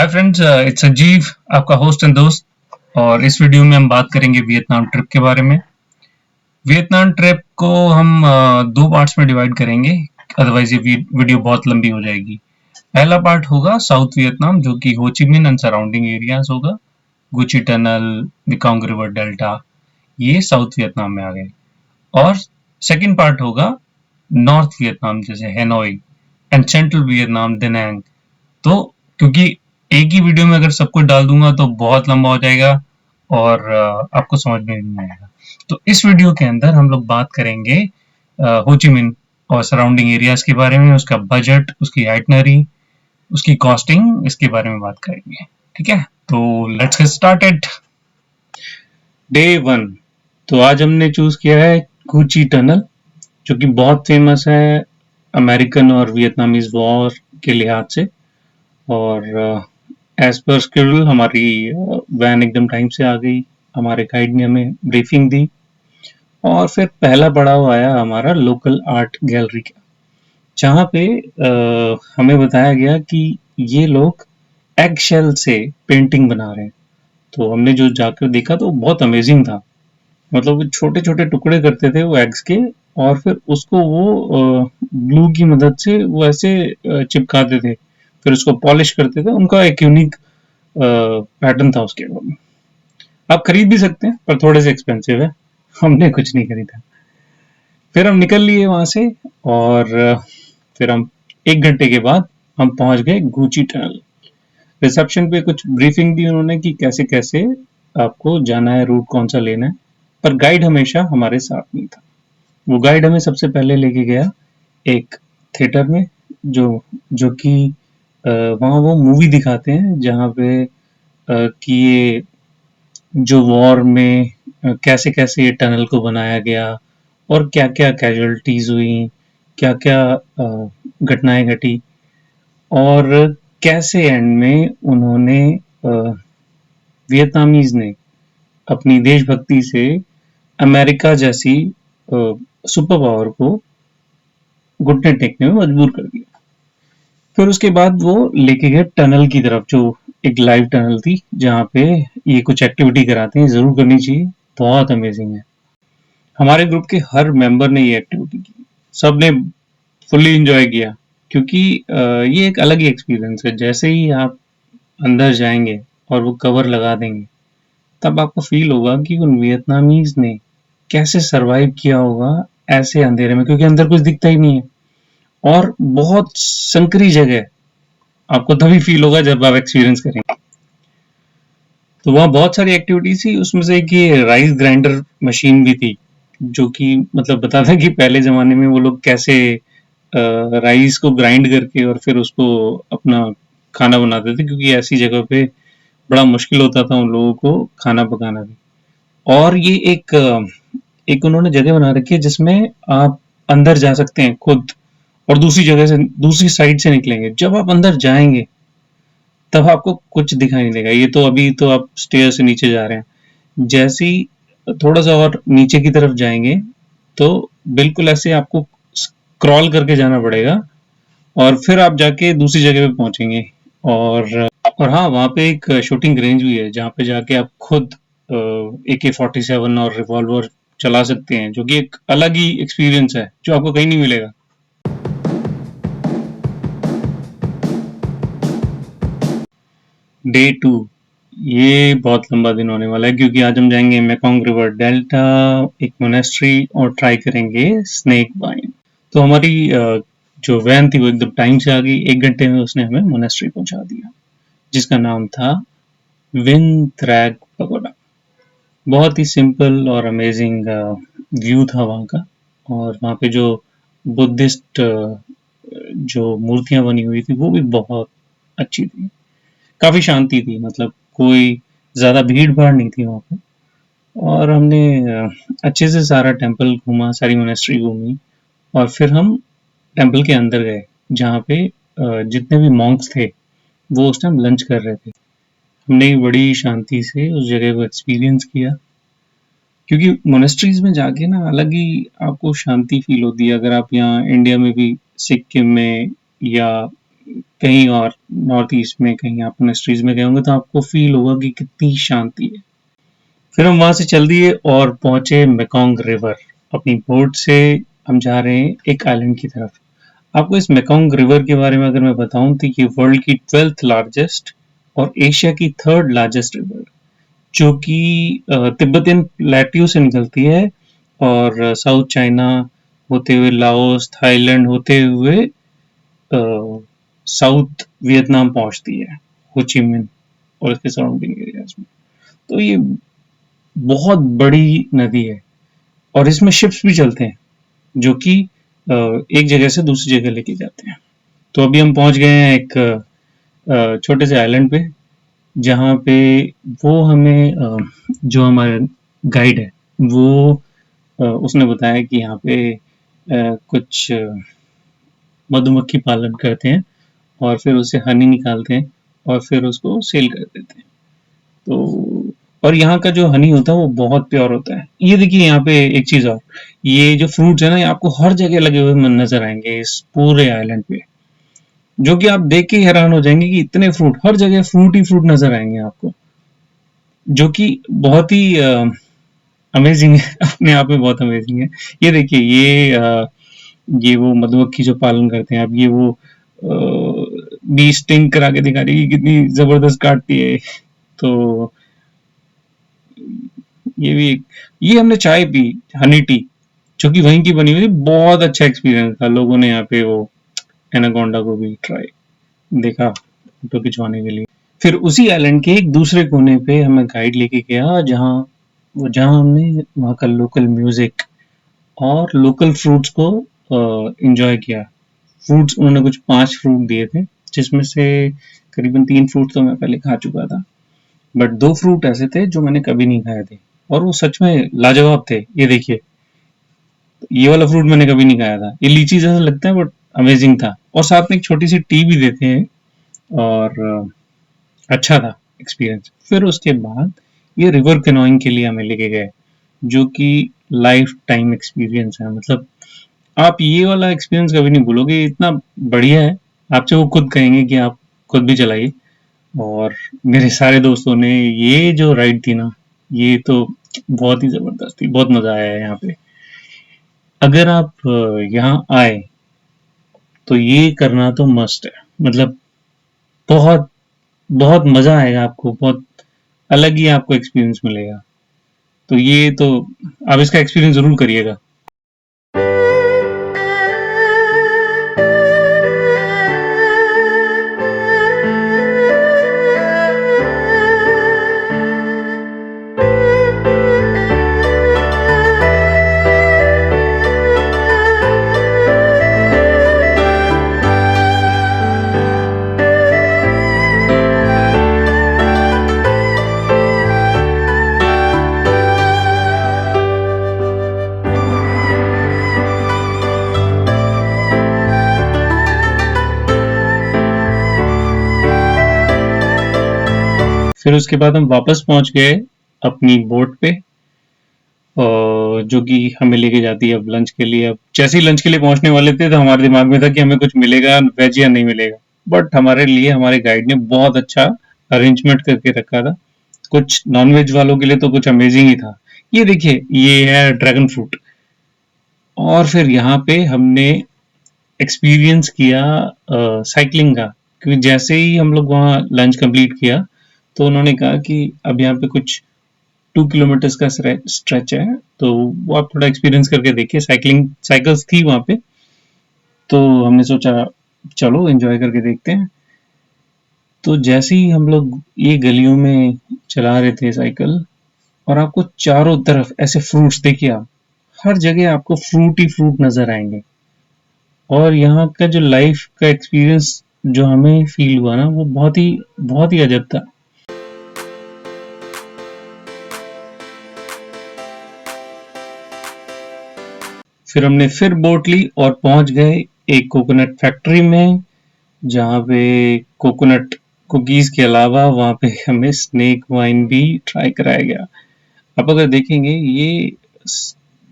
Hi friends, it's अजीब, आपका host and दोस्त। और इस वीडियो में हम बात करेंगे वियतनाम ट्रिप के बारे में। वियतनाम ट्रिप को हम दो पार्ट्स में डिवाइड करेंगे, अदरवाइज ये वीडियो बहुत लंबी हो जाएगी। पहला पार्ट होगा साउथ वियतनाम, जो कि हो ची मिन एंड सराउंडिंग एरियाज होगा। Gucci tunnel, Mekong river delta, ये साउथ वियतनाम में आ गए। और सेकंड पार्ट होगा नॉर्थ वियतनाम, जैसे हेनोई एंड सेंट्रल वियतनाम, दिनांग। तो क्योंकि एक ही वीडियो में अगर सब कुछ डाल दूंगा तो बहुत लंबा हो जाएगा और आपको समझ में नहीं आएगा। तो इस वीडियो के अंदर हम लोग बात करेंगे हो ची मिन और सराउंडिंग एरियाज के बारे में, उसका बजट, उसकी आइटनरी, उसकी कॉस्टिंग, इसके बारे में बात करेंगे। ठीक है, तो लेट्स गेट स्टार्टेड। डे 1। तो आज हमने चूज किया है गुची टनल, जो कि बहुत फेमस है अमेरिकन और वियतनामीज वॉर के लिहाज से। और एज पर शेड्यूल हमारी वैन एकदम टाइम से आ गई। हमारे गाइड ने हमें ब्रीफिंग दी और फिर पहला पड़ाव आया हमारा लोकल आर्ट गैलरी का, जहाँ पे हमें बताया गया कि ये लोग एग शेल से पेंटिंग बना रहे हैं। तो हमने जो जाकर देखा तो बहुत अमेजिंग था। मतलब वो छोटे छोटे टुकड़े करते थे वो एग्स के, और फिर उसको वो ग्लू की मदद से वो ऐसे चिपकाते थे, फिर उसको पॉलिश करते थे। उनका एक यूनिक पैटर्न था उसके ऊपर। आप खरीद भी सकते हैं पर थोड़े से एक्सपेंसिव है, हमने कुछ नहीं खरीदा। फिर हम निकल लिए वहां से और फिर हम 1 घंटे के बाद हम पहुंच गए गुची टनल। रिसेप्शन पे कुछ ब्रीफिंग दी उन्होंने कि कैसे कैसे आपको जाना है, रूट कौन सा लेना है। पर गाइड हमेशा हमारे साथ नहीं था। वो गाइड हमें सबसे पहले लेके गया एक थिएटर में, जो जो कि वहाँ वो मूवी दिखाते हैं जहाँ पे कि ये जो वॉर में कैसे कैसे ये टनल को बनाया गया और क्या क्या कैजुअलिटीज हुई, क्या क्या घटनाएं घटी, और कैसे एंड में उन्होंने वियतनामीज ने अपनी देशभक्ति से अमेरिका जैसी सुपर पावर को घुटने टेकने में मजबूर कर दिया। फिर उसके बाद वो लेके गए टनल की तरफ, जो एक लाइव टनल थी जहाँ पे ये कुछ एक्टिविटी कराते हैं, जरूर करनी चाहिए, बहुत अमेजिंग है। हमारे ग्रुप के हर मेंबर ने ये एक्टिविटी की, सब ने फुल्ली एंजॉय किया, क्योंकि ये एक अलग ही एक्सपीरियंस है। जैसे ही आप अंदर जाएंगे और वो कवर लगा देंगे, तब आपको फील होगा कि उन वियतनामीज ने कैसे सरवाइव किया होगा ऐसे अंधेरे में, क्योंकि अंदर कुछ दिखता ही नहीं है और बहुत संकरी जगह। आपको तभी फील होगा जब आप एक्सपीरियंस करेंगे। तो वहाँ बहुत सारी एक्टिविटीज थी, उसमें से एक ये राइस ग्राइंडर मशीन भी थी, जो कि मतलब बताता है कि पहले जमाने में वो लोग कैसे राइस को ग्राइंड करके और फिर उसको अपना खाना बनाते थे, क्योंकि ऐसी जगह पे बड़ा मुश्किल होता था उन लोगों को खाना पकाना भी। और ये एक उन्होंने जगह बना रखी है जिसमें आप अंदर जा सकते हैं खुद, और दूसरी जगह से, दूसरी साइड से निकलेंगे। जब आप अंदर जाएंगे तब आपको कुछ दिखाई नहीं देगा। ये तो अभी तो आप स्टेयर से नीचे जा रहे हैं, जैसे ही थोड़ा सा और नीचे की तरफ जाएंगे तो बिल्कुल ऐसे आपको क्रॉल करके जाना पड़ेगा और फिर आप जाके दूसरी जगह पे पहुंचेंगे। और हाँ, वहाँ पे एक शूटिंग रेंज भी है जहाँ पे जाके आप खुद AK-47 और रिवॉल्वर चला सकते हैं, जो कि एक अलग ही एक्सपीरियंस है जो आपको कहीं नहीं मिलेगा। डे 2, ये बहुत लंबा दिन होने वाला है, क्योंकि आज हम जाएंगे मेकोंग रिवर डेल्टा, एक मोनेस्ट्री, और ट्राई करेंगे स्नेक वाइन। तो हमारी जो वैन थी वो एकदम टाइम से आ गई। 1 घंटे में उसने हमें मोनेस्ट्री पहुंचा दिया, जिसका नाम था विन थ्रैग पगोडा। बहुत ही सिंपल और अमेजिंग व्यू था वहाँ का। और वहाँ पे जो बुद्धिस्ट जो मूर्तियां बनी हुई थी वो भी बहुत अच्छी थी। काफी शांति थी, मतलब कोई ज्यादा भीड़ भाड़ नहीं थी वहाँ पे। और हमने अच्छे से सारा टेम्पल घूमा, सारी मोनेस्ट्री घूमी, और फिर हम टेम्पल के अंदर गए, जहाँ पे जितने भी मॉन्क्स थे वो उस टाइम लंच कर रहे थे। हमने बड़ी शांति से उस जगह को एक्सपीरियंस किया, क्योंकि मोनेस्ट्रीज में जाके ना अलग ही आपको शांति फील होती है। अगर आप यहाँ इंडिया में भी सिक्किम में या कहीं और नॉर्थ ईस्ट में कहीं आप मोनेस्ट्रीज में गए होंगे तो आपको फील होगा कि कितनी शांति है। फिर हम वहां से चल दिए और पहुंचे मेकोंग रिवर। अपनी बोट से हम जा रहे हैं एक आइलैंड की तरफ। आपको इस मेकोंग रिवर के बारे में अगर मैं बताऊं तो ये वर्ल्ड की 12th लार्जेस्ट और एशिया की 3rd लार्जेस्ट रिवर, जो कि तिब्बतियन प्लेट्यू से निकलती है और साउथ चाइना होते हुए लाओस, थाईलैंड होते हुए साउथ वियतनाम पहुंचती है, हो ची मिन और इसके सराउंडिंग एरियाज में। तो ये बहुत बड़ी नदी है और इसमें शिप्स भी चलते हैं जो कि एक जगह से दूसरी जगह लेके जाते हैं। तो अभी हम पहुंच गए हैं एक छोटे से आइलैंड पे, जहाँ पे वो हमें जो हमारा गाइड है वो उसने बताया कि यहाँ पे कुछ मधुमक्खी पालन करते हैं और फिर उससे हनी निकालते हैं और फिर उसको सेल कर देते हैं। तो और यहाँ का जो हनी होता है वो बहुत प्योर होता है। ये देखिए यहाँ पे एक चीज और, ये जो फ्रूट्स है ना, ये आपको हर जगह लगे हुए नजर आएंगे इस पूरे आइलैंड पे, जो कि आप देख के हैरान हो जाएंगे कि इतने फ्रूट, हर जगह फ्रूट ही फ्रूट नजर आएंगे आपको, जो कि बहुत ही अमेजिंग है। अपने आप में बहुत अमेजिंग है। ये देखिए ये वो मधुमक्खी जो पालन करते हैं, अब ये वो बी स्टिंग करा के दिखा रही है कि कितनी जबरदस्त काटती है। तो ये भी ये हमने चाय पी, हनी टी, जो कि वहीं की बनी हुई थी। बहुत अच्छा एक्सपीरियंस था। लोगों ने यहाँ पे वो एनाकोंडा को भी ट्राई देखा फोटो खिंचवाने के लिए। फिर उसी आइलैंड के एक दूसरे कोने पे हमें गाइड लेके गया, जहाँ हमने वहाँ का लोकल म्यूजिक और लोकल फ्रूट्स को एंजॉय किया। फ्रूट्स उन्होंने कुछ 5 फ्रूट दिए थे, जिसमें से करीबन 3 फ्रूट तो मैं पहले खा चुका था, बट 2 फ्रूट ऐसे थे जो मैंने कभी नहीं खाए थे और वो सच में लाजवाब थे। ये देखिए, ये वाला फ्रूट मैंने कभी नहीं खाया था। ये लीची जैसा लगता है बट अमेजिंग था, और साथ में एक छोटी सी टी भी देते हैं और अच्छा था एक्सपीरियंस। फिर उसके बाद ये रिवर कैनोइंग के लिए हमें लेके गए, जो कि लाइफ टाइम एक्सपीरियंस है। मतलब आप ये वाला एक्सपीरियंस कभी नहीं भूलोगे, इतना बढ़िया है। आपसे वो खुद कहेंगे कि आप खुद भी चलाइए। और मेरे सारे दोस्तों ने ये जो राइड थी ना, ये तो बहुत ही जबरदस्त थी। बहुत मजा आया है यहाँ पे। अगर आप यहाँ आए तो ये करना तो मस्ट है। मतलब बहुत बहुत मजा आएगा आपको, बहुत अलग ही आपको एक्सपीरियंस मिलेगा। तो ये तो आप इसका एक्सपीरियंस जरूर करिएगा। फिर उसके बाद हम वापस पहुंच गए अपनी बोट पे, जो कि हमें लेके जाती है अब लंच के लिए। अब जैसे ही लंच के लिए पहुंचने वाले थे तो हमारे दिमाग में था कि हमें कुछ मिलेगा वेज या नहीं मिलेगा, बट हमारे लिए हमारे गाइड ने बहुत अच्छा अरेंजमेंट करके रखा था। कुछ नॉन वेज वालों के लिए तो कुछ अमेजिंग ही था। ये देखिए, ये है ड्रैगन फ्रूट। और फिर यहाँ पे हमने एक्सपीरियंस किया साइकिलिंग का, क्योंकि जैसे ही हम लोग वहाँ लंच कंप्लीट किया तो उन्होंने कहा कि अब यहाँ पे कुछ 2 किलोमीटर्स का स्ट्रेच है, तो वो आप थोड़ा एक्सपीरियंस करके देखिए। साइकिलिंग साइकिल्स थी वहाँ पे, तो हमने सोचा चलो एंजॉय करके देखते हैं। तो जैसे ही हम लोग ये गलियों में चला रहे थे साइकिल, और आपको चारों तरफ ऐसे फ्रूट्स, देखिए आप, हर जगह आपको फ्रूट ही फ्रूट नजर आएंगे। और यहाँ का जो लाइफ का एक्सपीरियंस जो हमें फील हुआ ना, वो बहुत ही अजब था। फिर हमने फिर बोट ली और पहुंच गए एक कोकोनट फैक्ट्री में, जहाँ पे कोकोनट कुकीज के अलावा वहाँ पे हमें स्नेक वाइन भी ट्राई कराया गया। आप अगर देखेंगे, ये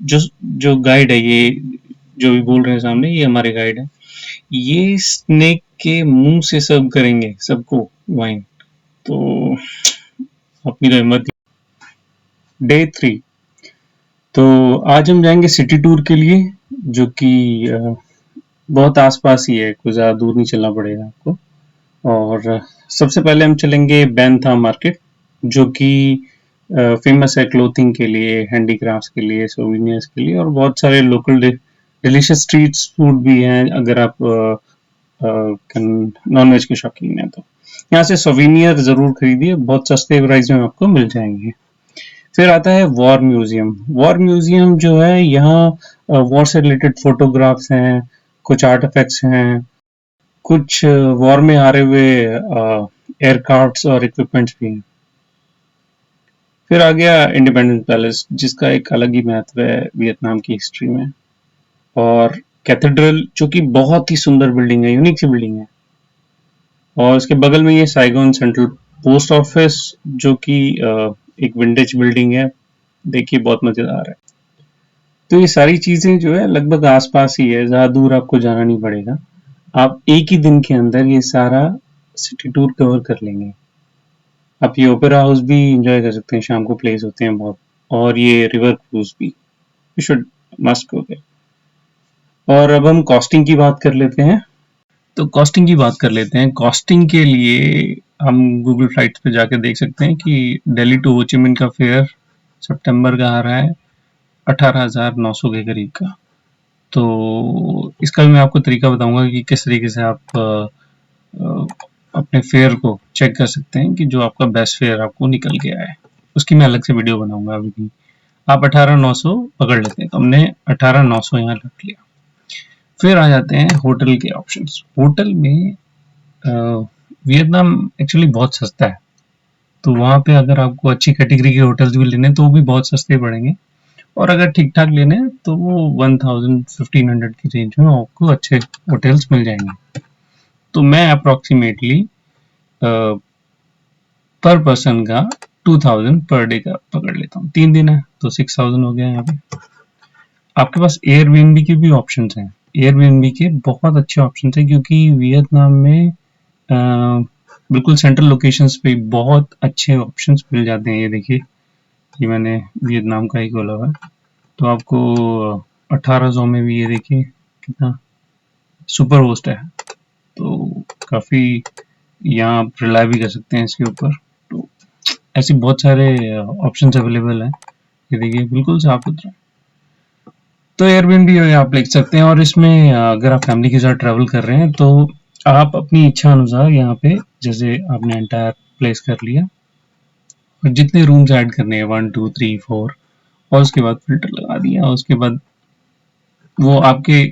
जो जो गाइड है, ये जो भी बोल रहे हैं सामने, ये हमारे गाइड है। ये स्नेक के मुंह से सर्व करेंगे सबको वाइन, तो अपनी तो हिम्मत। डे 3, तो आज हम जाएंगे सिटी टूर के लिए, जो कि बहुत आसपास ही है, कुछ ज़्यादा दूर नहीं चलना पड़ेगा आपको। और सबसे पहले हम चलेंगे बैंथा मार्केट, जो कि फेमस है क्लोथिंग के लिए, हैंडीक्राफ्ट्स के लिए, सोविनियर्स के लिए, और बहुत सारे लोकल डिलीशियस स्ट्रीट फूड भी हैं अगर आप नॉन वेज के शौकीन हैं तो। यहाँ से सोविनियर ज़रूर खरीदिए, बहुत सस्ते प्राइस में आपको मिल जाएंगे। फिर आता है वॉर म्यूजियम। वॉर म्यूजियम जो है, यहाँ वॉर से रिलेटेड फोटोग्राफ्स हैं, कुछ आर्टिफैक्ट्स हैं, कुछ वॉर में हारे हुए एयरक्राफ्ट्स और इक्विपमेंट्स भी हैं। फिर आ गया इंडिपेंडेंस पैलेस, जिसका एक अलग ही महत्व है वियतनाम की हिस्ट्री में। और कैथेड्रल, जो कि बहुत ही सुंदर बिल्डिंग है, यूनिक सी बिल्डिंग है। और उसके बगल में ये साइगोन सेंट्रल पोस्ट ऑफिस, जो कि एक विंटेज बिल्डिंग है, देखिए बहुत मजेदार है। तो ये सारी चीजें जो है लगभग आसपास ही है, ज्यादा दूर आपको जाना नहीं पड़ेगा। आप एक ही दिन के अंदर ये सारा सिटी टूर कवर कर लेंगे। आप ये ओपेरा हाउस भी एंजॉय कर सकते हैं, शाम को प्लेस होते हैं बहुत, और ये रिवर क्रूज भी, you should must go there. और अब हम कॉस्टिंग की बात कर लेते हैं। तो कॉस्टिंग की बात कर लेते हैं। कॉस्टिंग के लिए हम गूगल फ्लाइट्स पे जाकर देख सकते हैं कि दिल्ली टू हो ची मिन्ह का फेयर सितंबर का आ रहा है 18,900 के करीब का। तो इसका भी मैं आपको तरीका बताऊंगा कि किस तरीके से आप अपने फेयर को चेक कर सकते हैं कि जो आपका बेस्ट फेयर आपको निकल के आए। उसकी मैं अलग से वीडियो बनाऊंगा अभी भी। आप 18,900 पकड़ लेते हैं, तो हमने 18,900 यहाँ रख लिया। फिर आ जाते हैं होटल के ऑप्शंस। होटल में वियतनाम एक्चुअली बहुत सस्ता है, तो वहाँ पे अगर आपको अच्छी कैटेगरी के होटल्स भी लेने हैं तो वो भी बहुत सस्ते पड़ेंगे, और अगर ठीक ठाक लेने हैं तो वो 1000-1500 की रेंज में आपको अच्छे होटल्स मिल जाएंगे। तो मैं अप्रोक्सीमेटली पर पर्सन का 2000 पर डे का पकड़ लेता हूँ। 3 दिन है तो 6000 हो गया। यहाँ पे आपके पास एयरबीएनबी के भी ऑप्शन हैं। एयरबीएनबी के बहुत अच्छे ऑप्शन हैं, क्योंकि वियतनाम में बिल्कुल सेंट्रल लोकेशंस पे बहुत अच्छे ऑप्शंस मिल जाते हैं। ये देखिए, ये मैंने वियतनाम का ही खोला हुआ है, तो आपको 1800 में भी ये देखिए कितना सुपर होस्ट है, तो काफ़ी यहाँ आप रिलाई भी कर सकते हैं इसके ऊपर। तो ऐसे बहुत सारे ऑप्शंस अवेलेबल हैं। ये देखिए बिल्कुल साफ सुथरा। तो एयरबीएनबी आप ले सकते हैं, और इसमें अगर आप फैमिली के साथ ट्रैवल कर रहे हैं तो आप अपनी इच्छा अनुसार यहाँ पे, जैसे आपने एंटायर प्लेस कर लिया और जितने रूम्स ऐड करने हैं 1 2 3 4, और उसके बाद फिल्टर लगा दिया, और उसके बाद वो आपके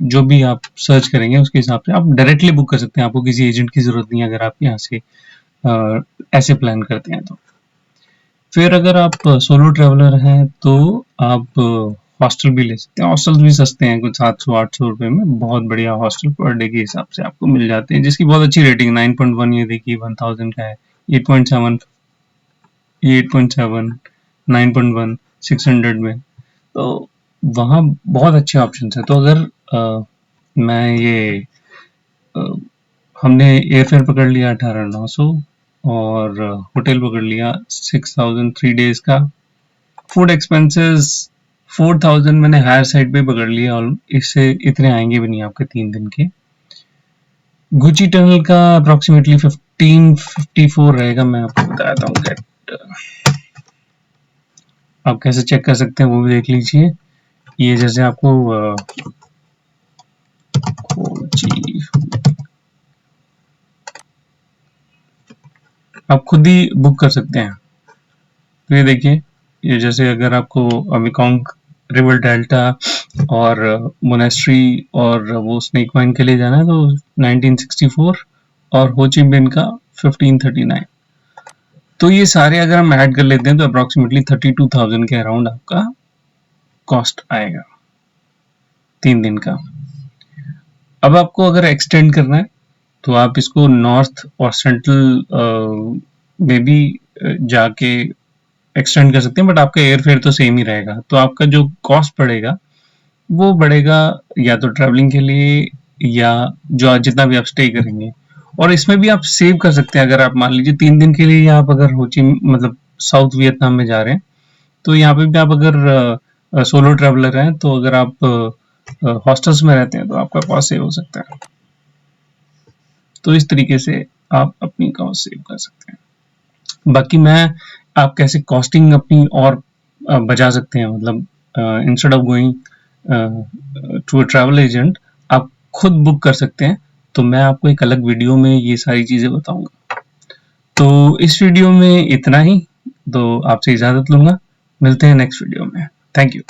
जो भी आप सर्च करेंगे उसके हिसाब से आप डायरेक्टली बुक कर सकते हैं। आपको किसी एजेंट की जरूरत नहीं है अगर आप यहाँ से ऐसे प्लान करते हैं तो। फिर अगर आप सोलो ट्रैवलर हैं तो आप हॉस्टल भी ले सकते हैं। हॉस्टल्स भी सस्ते हैं, कुछ 700-800 रुपए में बहुत बढ़िया हॉस्टल पर डे के हिसाब से आपको मिल जाते हैं, जिसकी बहुत अच्छी रेटिंग 9.1, ये देखिए 1000 का है, 8.7, 8.7, 9.1, 600 में। तो वहाँ बहुत अच्छे ऑप्शन है। तो अगर मैं ये अ, हमने एयरफेयर पकड़ लिया 18,900, और होटल पकड़ लिया 6000 3 डेज का। फूड एक्सपेंसेस 4000 मैंने हायर साइड पे पकड़ लिया, और इससे इतने आएंगे भी नहीं आपके 3 दिन के। गुची टनल का अप्रोक्सीमेटली 1554 रहेगा, मैं आपको बताता हूँ दैट। आप कैसे चेक कर सकते हैं वो भी देख लीजिए। ये जैसे आपको आप खुद ही बुक कर सकते हैं। तो ये देखिए, ये जैसे अगर आपको अमिकोंग रिवर डेल्टा और मोनेस्ट्री और वो स्नेक पॉइंट के लिए जाना है तो 1964, और हो ची मिन्ह का 1539। तो ये सारे अगर हम ऐड कर लेते हैं तो अप्रोक्सीमेटली 32,000 के अराउंड आपका कॉस्ट आएगा 3 दिन का। अब आपको अगर एक्सटेंड करना है तो आप इसको नॉर्थ और सेंट्रल में भी जाके एक्सटेंड कर सकते हैं, बट आपका एयर फेयर तो सेम ही रहेगा। तो आपका जो कॉस्ट पड़ेगा वो बढ़ेगा या तो ट्रैवलिंग के लिए या जो जितना भी आप स्टे करेंगे। और इसमें भी आप सेव कर सकते हैं। अगर आप मान लीजिए 3 दिन के लिए आप अगर मतलब साउथ वियतनाम में जा रहे हैं, तो यहाँ पे भी आप अगर सोलो ट्रैवलर हैं, तो अगर आप हॉस्टल्स में रहते हैं तो आपका कॉस्ट सेव हो सकता है। तो इस तरीके से आप अपनी कॉस्ट सेव कर सकते हैं। बाकी आप कैसे कॉस्टिंग अपनी और बचा सकते हैं, मतलब instead of going to a travel agent, आप खुद बुक कर सकते हैं। तो मैं आपको एक अलग वीडियो में ये सारी चीजें बताऊंगा। तो इस वीडियो में इतना ही। तो आपसे इजाजत लूंगा। मिलते हैं नेक्स्ट वीडियो में। Thank you.